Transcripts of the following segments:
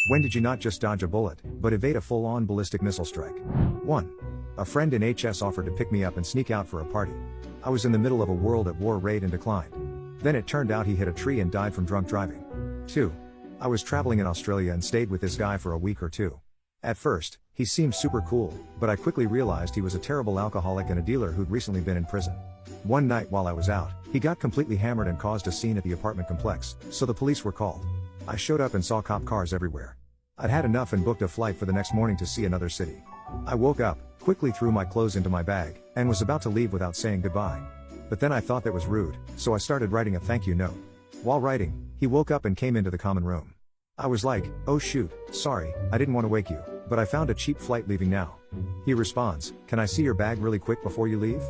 When did you not just dodge a bullet, but evade a full-on ballistic missile strike? 1. A friend in HS offered to pick me up and sneak out for a party. I was in the middle of a world at war raid and declined. Then it turned out he hit a tree and died from drunk driving. 2. I was traveling in Australia and stayed with this guy for a week or two. At first, he seemed super cool, but I quickly realized he was a terrible alcoholic and a dealer who'd recently been in prison. One night while I was out, he got completely hammered and caused a scene at the apartment complex, so the police were called. I showed up and saw cop cars everywhere. I'd had enough and booked a flight for the next morning to see another city. I woke up, quickly threw my clothes into my bag, and was about to leave without saying goodbye. But then I thought that was rude, so I started writing a thank you note. While writing, he woke up and came into the common room. I was like, "Oh shoot, sorry, I didn't want to wake you, but I found a cheap flight leaving now." He responds, "Can I see your bag really quick before you leave?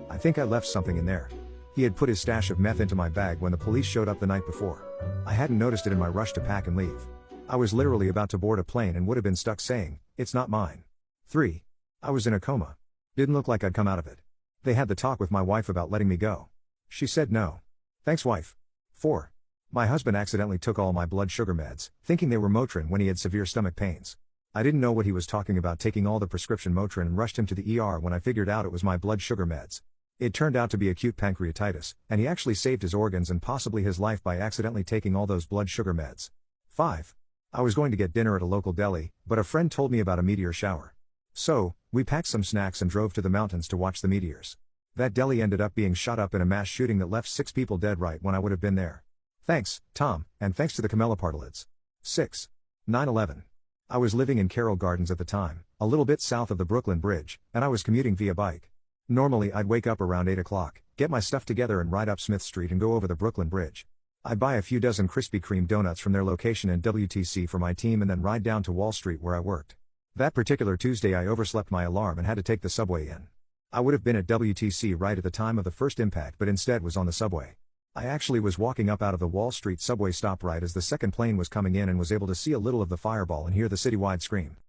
I think I left something in there." He had put his stash of meth into my bag when the police showed up the night before. I hadn't noticed it in my rush to pack and leave. I was literally about to board a plane and would have been stuck saying, "It's not mine." 3. I was in a coma. Didn't look like I'd come out of it. They had the talk with my wife about letting me go. She said no. Thanks, wife. 4. My husband accidentally took all my blood sugar meds, thinking they were Motrin when he had severe stomach pains. I didn't know what he was talking about taking all the prescription Motrin and rushed him to the ER when I figured out it was my blood sugar meds. It turned out to be acute pancreatitis, and he actually saved his organs and possibly his life by accidentally taking all those blood sugar meds. 5. I was going to get dinner at a local deli, but a friend told me about a meteor shower. So, we packed some snacks and drove to the mountains to watch the meteors. That deli ended up being shot up in a mass shooting that left 6 people dead right when I would have been there. Thanks, Tom, and thanks to the camelopardalids. 6. 9/11. I was living in Carroll Gardens at the time, a little bit south of the Brooklyn Bridge, and I was commuting via bike. Normally I'd wake up around 8 o'clock, get my stuff together and ride up Smith Street and go over the Brooklyn Bridge. I'd buy a few dozen Krispy Kreme donuts from their location in WTC for my team and then ride down to Wall Street where I worked. That particular Tuesday I overslept my alarm and had to take the subway in. I would have been at WTC right at the time of the first impact but instead was on the subway. I actually was walking up out of the Wall Street subway stop right as the second plane was coming in and was able to see a little of the fireball and hear the citywide scream.